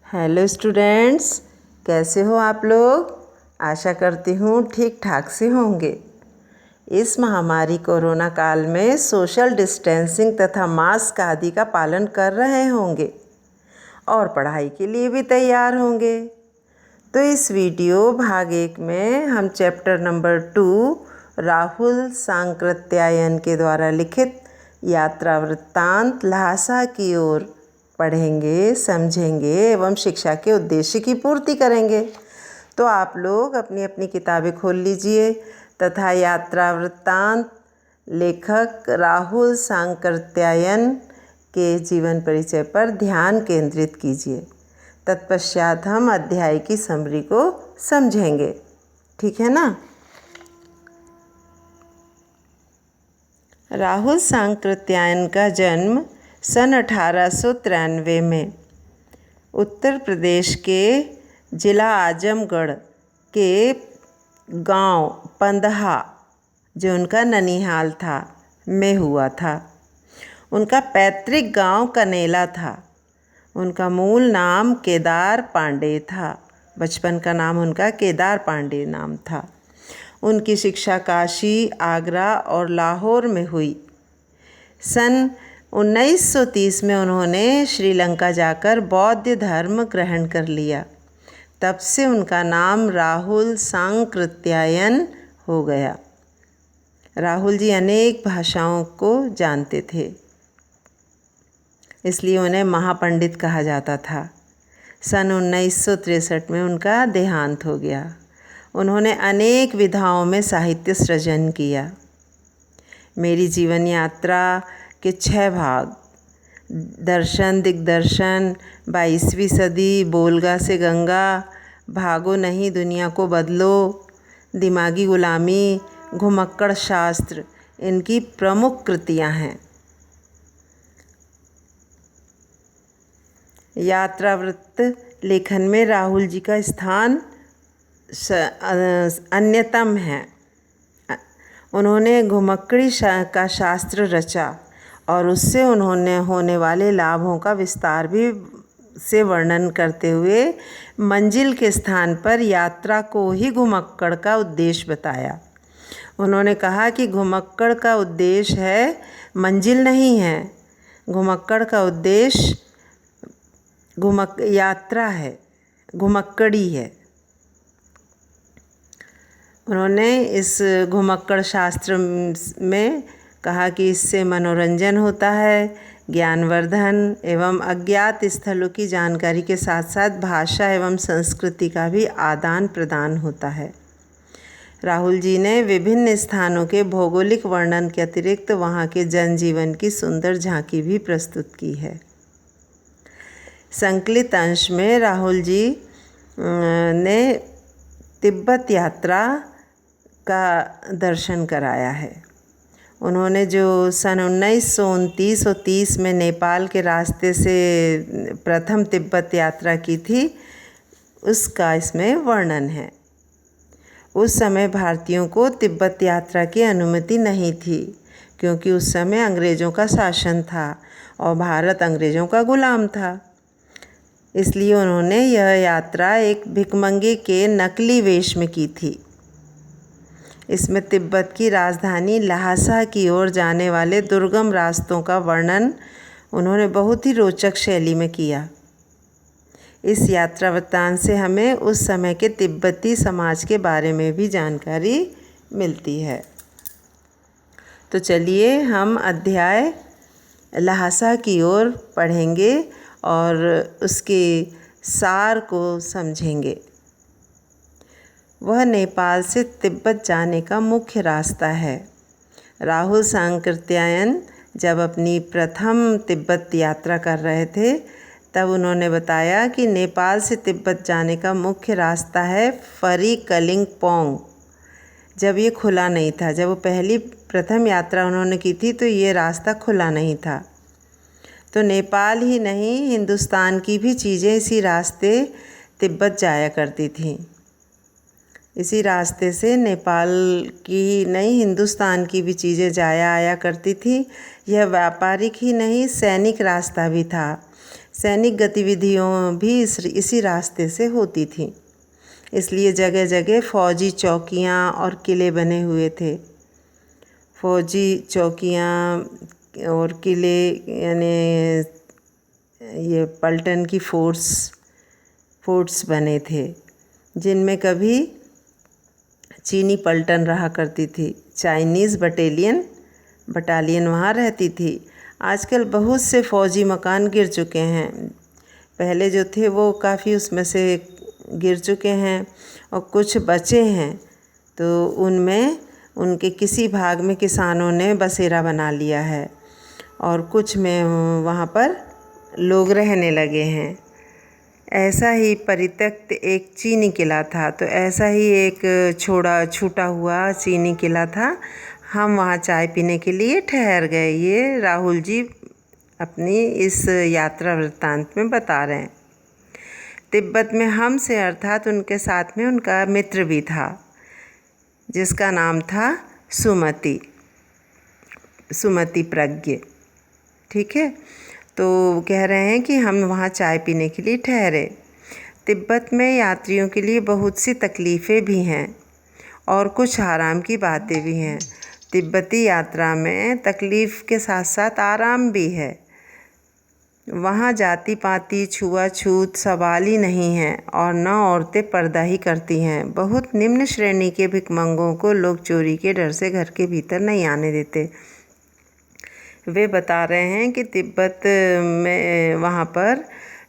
Hello students, कैसे हो आप लोग। आशा करती हूँ ठीक ठाक से होंगे। इस महामारी कोरोना काल में सोशल डिस्टेंसिंग तथा मास्क आदि का पालन कर रहे होंगे और पढ़ाई के लिए भी तैयार होंगे। तो इस वीडियो भाग 1 में हम चैप्टर नंबर 2 राहुल सांकृत्यायन के द्वारा लिखित यात्रा वृत्तांत ल्हासा की ओर पढ़ेंगे, समझेंगे एवं शिक्षा के उद्देश्य की पूर्ति करेंगे। तो आप लोग अपनी अपनी किताबें खोल लीजिए तथा यात्रा वृत्तांत लेखक राहुल सांकृत्यायन के जीवन परिचय पर ध्यान केंद्रित कीजिए। तत्पश्चात हम अध्याय की समरी को समझेंगे। ठीक है ना। राहुल सांकृत्यायन का जन्म सन 1893 में उत्तर प्रदेश के ज़िला आजमगढ़ के गांव पंदहा, जो उनका ननिहाल था, में हुआ था। उनका पैतृक गांव कनेला था। उनका मूल नाम केदार पांडे था। बचपन का नाम उनका केदार पांडे नाम था। उनकी शिक्षा काशी, आगरा और लाहौर में हुई। सन 1930 में उन्होंने श्रीलंका जाकर बौद्ध धर्म ग्रहण कर लिया। तब से उनका नाम राहुल सांकृत्यायन हो गया। राहुल जी अनेक भाषाओं को जानते थे, इसलिए उन्हें महापंडित कहा जाता था। सन 1963 में उनका देहांत हो गया। उन्होंने अनेक विधाओं में साहित्य सृजन किया। मेरी जीवन यात्रा के 6 भाग, दर्शन दिग्दर्शन, 22वीं सदी, बोलगा से गंगा, भागो नहीं दुनिया को बदलो, दिमागी गुलामी, घुमक्कड़ शास्त्र, इनकी प्रमुख कृतियां हैं। यात्रावृत्त लेखन में राहुल जी का स्थान अन्यतम है। उन्होंने घुमक्कड़ी का शास्त्र रचा और उससे उन्होंने होने वाले लाभों का विस्तार भी से वर्णन करते हुए मंजिल के स्थान पर यात्रा को ही घुमक्कड़ का उद्देश्य बताया। उन्होंने कहा कि घुमक्कड़ का उद्देश्य है, मंजिल नहीं है। घुमक्कड़ का उद्देश्य यात्रा है, घुमक्कड़ी है। उन्होंने इस घुमक्कड़ शास्त्र में कहा कि इससे मनोरंजन होता है, ज्ञानवर्धन एवं अज्ञात स्थलों की जानकारी के साथ साथ भाषा एवं संस्कृति का भी आदान प्रदान होता है। राहुल जी ने विभिन्न स्थानों के भौगोलिक वर्णन के अतिरिक्त वहाँ के जनजीवन की सुंदर झांकी भी प्रस्तुत की है। संकलित अंश में राहुल जी ने तिब्बत यात्रा का दर्शन कराया है। उन्होंने जो सन 1929 और 30 में नेपाल के रास्ते से प्रथम तिब्बत यात्रा की थी, उसका इसमें वर्णन है। उस समय भारतीयों को तिब्बत यात्रा की अनुमति नहीं थी, क्योंकि उस समय अंग्रेज़ों का शासन था और भारत अंग्रेज़ों का गुलाम था। इसलिए उन्होंने यह यात्रा एक भिखमंगे के नकली वेश में की थी। इसमें तिब्बत की राजधानी ल्हासा की ओर जाने वाले दुर्गम रास्तों का वर्णन उन्होंने बहुत ही रोचक शैली में किया। इस यात्रा वृत्तांत से हमें उस समय के तिब्बती समाज के बारे में भी जानकारी मिलती है। तो चलिए हम अध्याय ल्हासा की ओर पढ़ेंगे और उसके सार को समझेंगे। वह नेपाल से तिब्बत जाने का मुख्य रास्ता है। राहुल सांकृत्यायन जब अपनी प्रथम तिब्बत यात्रा कर रहे थे, तब उन्होंने बताया कि नेपाल से तिब्बत जाने का मुख्य रास्ता है फरी कलिंगपोंग। जब ये खुला नहीं था, जब वो प्रथम यात्रा उन्होंने की थी, तो ये रास्ता खुला नहीं था। तो नेपाल ही नहीं, हिंदुस्तान की भी चीज़ें इसी रास्ते तिब्बत जाया करती थीं। इसी रास्ते से नेपाल की नहीं, हिंदुस्तान की भी चीज़ें जाया आया करती थी। यह व्यापारिक ही नहीं, सैनिक रास्ता भी था। सैनिक गतिविधियों भी इसी रास्ते से होती थी, इसलिए जगह जगह फौजी चौकियाँ और किले बने हुए थे। फौजी चौकियाँ और किले यानी ये पलटन की फोर्ट्स बने थे, जिनमें कभी चीनी पलटन रहा करती थी। चाइनीज़ बटालियन वहाँ रहती थी। आजकल बहुत से फौजी मकान गिर चुके हैं। पहले जो थे वो काफ़ी उसमें से गिर चुके हैं और कुछ बचे हैं, तो उनमें उनके किसी भाग में किसानों ने बसेरा बना लिया है और कुछ में वहाँ पर लोग रहने लगे हैं। ऐसा ही परित्यक्त एक चीनी किला था, तो ऐसा ही एक छूटा हुआ चीनी किला था। हम वहाँ चाय पीने के लिए ठहर गए। ये राहुल जी अपनी इस यात्रा वृत्तांत में बता रहे हैं। तिब्बत में हम से अर्थात उनके साथ में उनका मित्र भी था, जिसका नाम था सुमति प्रज्ञ। ठीक है, तो कह रहे हैं कि हम वहाँ चाय पीने के लिए ठहरे। तिब्बत में यात्रियों के लिए बहुत सी तकलीफ़ें भी हैं और कुछ आराम की बातें भी हैं। तिब्बती यात्रा में तकलीफ़ के साथ साथ आराम भी है। वहाँ जाति पाति छुआछूत सवाल ही नहीं है और न औरतें पर्दा ही करती हैं। बहुत निम्न श्रेणी के भिखमंगों को लोग चोरी के डर से घर के भीतर नहीं आने देते। वे बता रहे हैं कि तिब्बत में वहाँ पर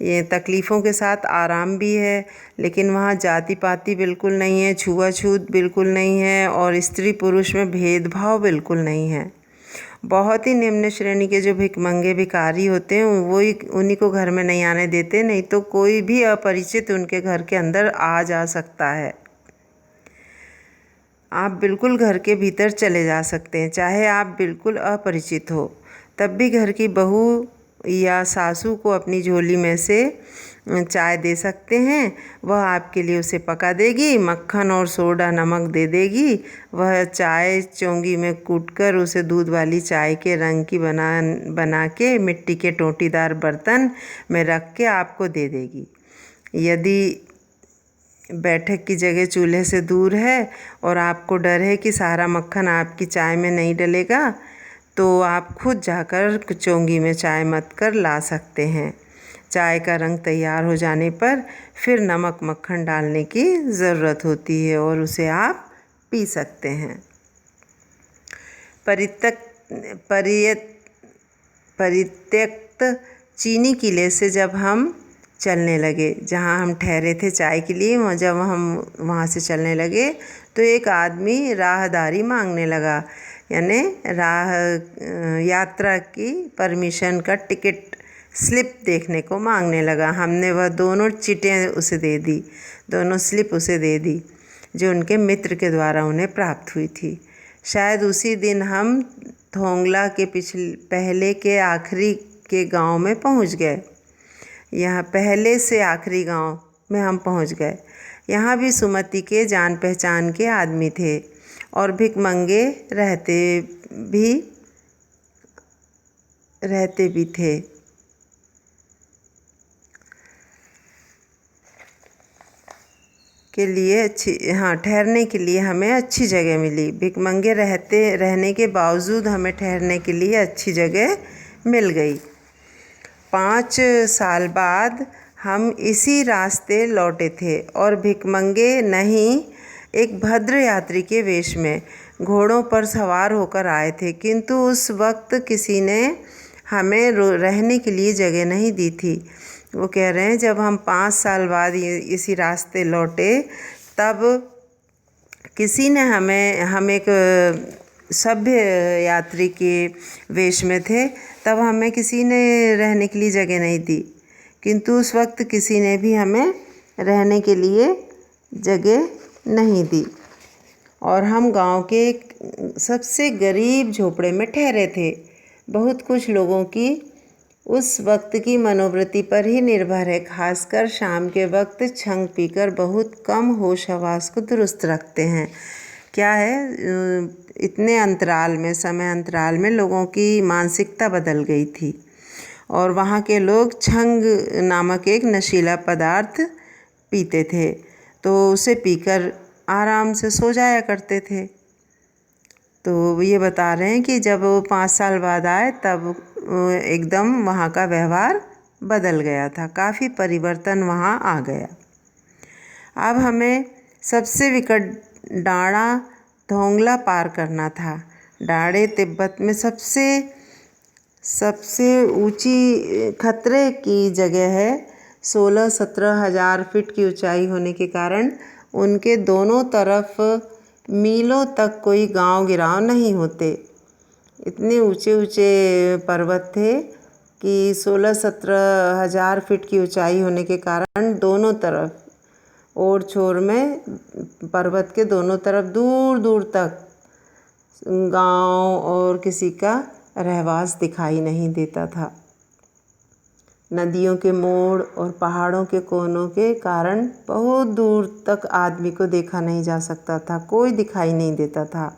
ये तकलीफ़ों के साथ आराम भी है, लेकिन वहाँ जाति पाति बिल्कुल नहीं है, छुआछूत बिल्कुल नहीं है और स्त्री पुरुष में भेदभाव बिल्कुल नहीं है। बहुत ही निम्न श्रेणी के जो भिखमंगे भिखारी होते हैं वही उन्हीं को घर में नहीं आने देते, नहीं तो कोई भी अपरिचित उनके घर के अंदर आ जा सकता है। आप बिल्कुल घर के भीतर चले जा सकते हैं, चाहे आप बिल्कुल अपरिचित हो, तब भी घर की बहू या सासू को अपनी झोली में से चाय दे सकते हैं। वह आपके लिए उसे पका देगी, मक्खन और सोडा नमक दे देगी। वह चाय चोंगी में कूटकर उसे दूध वाली चाय के रंग की बना के मिट्टी के टोंटीदार बर्तन में रख के आपको दे देगी। यदि बैठक की जगह चूल्हे से दूर है और आपको डर है कि सारा मक्खन आपकी चाय में नहीं डलेगा, तो आप खुद जाकर चोंगी में चाय मत कर ला सकते हैं। चाय का रंग तैयार हो जाने पर फिर नमक मक्खन डालने की ज़रूरत होती है और उसे आप पी सकते हैं। परित्यक्त चीनी किले से जब हम चलने लगे, जहाँ हम ठहरे थे चाय के लिए, जब हम वहाँ से चलने लगे तो एक आदमी राहदारी मांगने लगा, यानी यात्रा की परमिशन का टिकट स्लिप देखने को मांगने लगा। हमने वह दोनों चिटें उसे दे दी, दोनों स्लिप उसे दे दी जो उनके मित्र के द्वारा उन्हें प्राप्त हुई थी। शायद उसी दिन हम थोंगला के पहले के आखिरी के गांव में पहुंच गए। यहाँ पहले से आखिरी गांव में हम पहुंच गए। यहाँ भी सुमति के जान पहचान के आदमी थे और भिखमंगे रहते भी थे। ठहरने के लिए हमें अच्छी जगह मिली। भिखमंगे रहने के बावजूद हमें ठहरने के लिए अच्छी जगह मिल गई। 5 साल बाद हम इसी रास्ते लौटे थे और भिखमंगे नहीं, एक भद्र यात्री के वेश में घोड़ों पर सवार होकर आए थे, किंतु उस वक्त किसी ने हमें रहने के लिए जगह नहीं दी थी। वो कह रहे हैं जब हम 5 साल बाद इसी रास्ते लौटे तब किसी ने हम एक सभ्य यात्री के वेश में थे, तब हमें किसी ने रहने के लिए जगह नहीं दी, किंतु उस वक्त किसी ने भी हमें रहने के लिए जगह नहीं दी और हम गांव के सबसे गरीब झोपड़े में ठहरे थे। बहुत कुछ लोगों की उस वक्त की मनोवृत्ति पर ही निर्भर है, खासकर शाम के वक्त छंग पीकर बहुत कम होश हवास को दुरुस्त रखते हैं। क्या है, इतने समय अंतराल में लोगों की मानसिकता बदल गई थी और वहाँ के लोग छंग नामक एक नशीला पदार्थ पीते थे, तो उसे पीकर आराम से सो जाया करते थे। तो ये बता रहे हैं कि जब वो 5 साल बाद आए तब एकदम वहाँ का व्यवहार बदल गया था, काफ़ी परिवर्तन वहाँ आ गया। अब हमें सबसे विकट डाँड़ा धोंगला पार करना था। डाँड़े तिब्बत में सबसे ऊंची खतरे की जगह है। 16-17 हज़ार फीट की ऊंचाई होने के कारण उनके दोनों तरफ मीलों तक कोई गांव गिराव नहीं होते। इतने ऊंचे ऊंचे पर्वत थे कि 16-17 हज़ार फीट की ऊंचाई होने के कारण दोनों तरफ ओर छोर में पर्वत के दोनों तरफ दूर दूर तक गांव और किसी का रहवास दिखाई नहीं देता था। नदियों के मोड़ और पहाड़ों के कोनों के कारण बहुत दूर तक आदमी को देखा नहीं जा सकता था, कोई दिखाई नहीं देता था।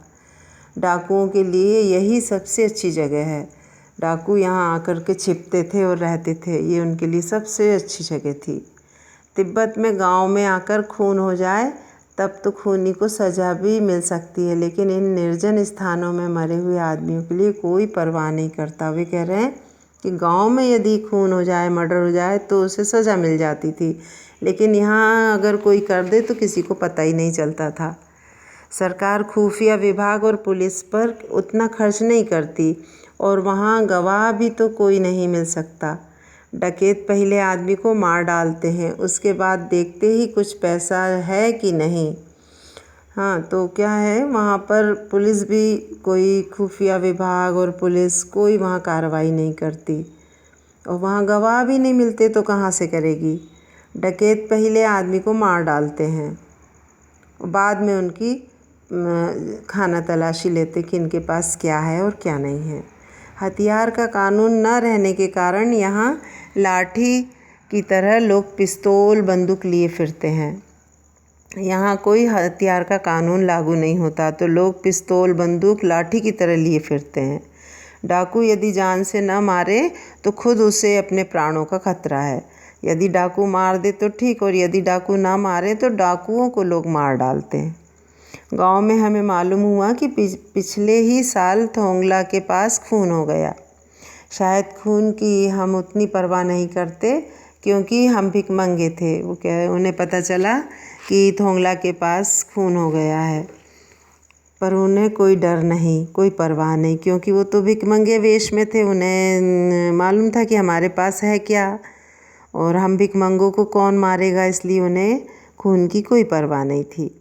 डाकुओं के लिए यही सबसे अच्छी जगह है। डाकू यहाँ आकर के छिपते थे और रहते थे, ये उनके लिए सबसे अच्छी जगह थी। तिब्बत में गांव में आकर खून हो जाए तब तो खूनी को सज़ा भी मिल सकती है, लेकिन इन निर्जन स्थानों में मरे हुए आदमियों के लिए कोई परवाह नहीं करता। वे कह रहे हैं कि गांव में यदि खून हो जाए, मर्डर हो जाए तो उसे सज़ा मिल जाती थी, लेकिन यहाँ अगर कोई कर दे तो किसी को पता ही नहीं चलता था। सरकार खुफिया विभाग और पुलिस पर उतना खर्च नहीं करती और वहाँ गवाह भी तो कोई नहीं मिल सकता। डकैत पहले आदमी को मार डालते हैं, उसके बाद देखते ही कुछ पैसा है कि नहीं। हाँ, तो क्या है, वहाँ पर पुलिस भी, कोई खुफिया विभाग और पुलिस कोई वहाँ कार्रवाई नहीं करती और वहाँ गवाह भी नहीं मिलते तो कहाँ से करेगी। डकैत पहले आदमी को मार डालते हैं, बाद में उनकी खाना तलाशी लेते कि इनके पास क्या है और क्या नहीं है। हथियार का कानून न रहने के कारण यहाँ लाठी की तरह लोग पिस्तौल बंदूक लिए फिरते हैं। यहाँ कोई हथियार का कानून लागू नहीं होता तो लोग पिस्तौल बंदूक लाठी की तरह लिए फिरते हैं। डाकू यदि जान से न मारे तो खुद उसे अपने प्राणों का खतरा है। यदि डाकू मार दे तो ठीक, और यदि डाकू ना मारे तो डाकुओं को लोग मार डालते हैं। गांव में हमें मालूम हुआ कि पिछले ही साल थोंगला के पास खून हो गया। शायद खून की हम उतनी परवाह नहीं करते क्योंकि हम भिखमंगे थे। वो क्या, उन्हें पता चला कि थोंगला के पास खून हो गया है, पर उन्हें कोई डर नहीं, कोई परवाह नहीं, क्योंकि वो तो भिखमंगे वेश में थे। उन्हें मालूम था कि हमारे पास है क्या और हम भिखमंगों को कौन मारेगा, इसलिए उन्हें खून की कोई परवाह नहीं थी।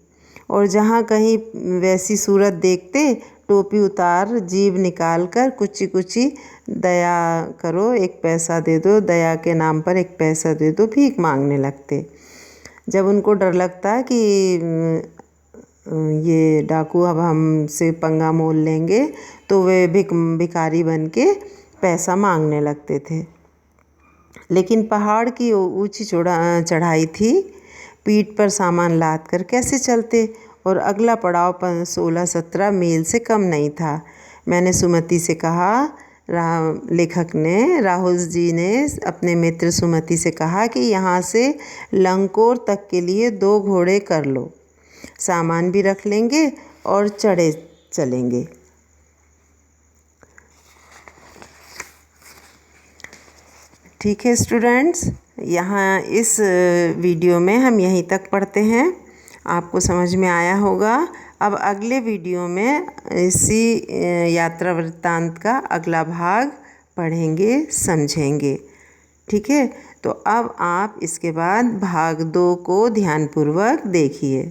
और जहाँ कहीं वैसी सूरत देखते टोपी उतार जीभ निकाल कर कुची कुची दया करो, 1 पैसा दे दो, दया के नाम पर 1 पैसा दे दो, भीख मांगने लगते। जब उनको डर लगता कि ये डाकू अब हमसे पंगा मोल लेंगे तो वे भिखारी बन के पैसा मांगने लगते थे। लेकिन पहाड़ की ऊंची चढ़ाई थी, पीठ पर सामान लाद कर कैसे चलते, और अगला पड़ाव 16-17 मील से कम नहीं था। मैंने सुमति से कहा, लेखक ने, राहुल जी ने अपने मित्र सुमति से कहा कि यहाँ से लंकोर तक के लिए 2 घोड़े कर लो, सामान भी रख लेंगे और चढ़े चलेंगे। ठीक है स्टूडेंट्स, यहाँ इस वीडियो में हम यहीं तक पढ़ते हैं। आपको समझ में आया होगा। अब अगले वीडियो में इसी यात्रा वृत्तांत का अगला भाग पढ़ेंगे, समझेंगे। ठीक है, तो अब आप इसके बाद भाग 2 को ध्यानपूर्वक देखिए।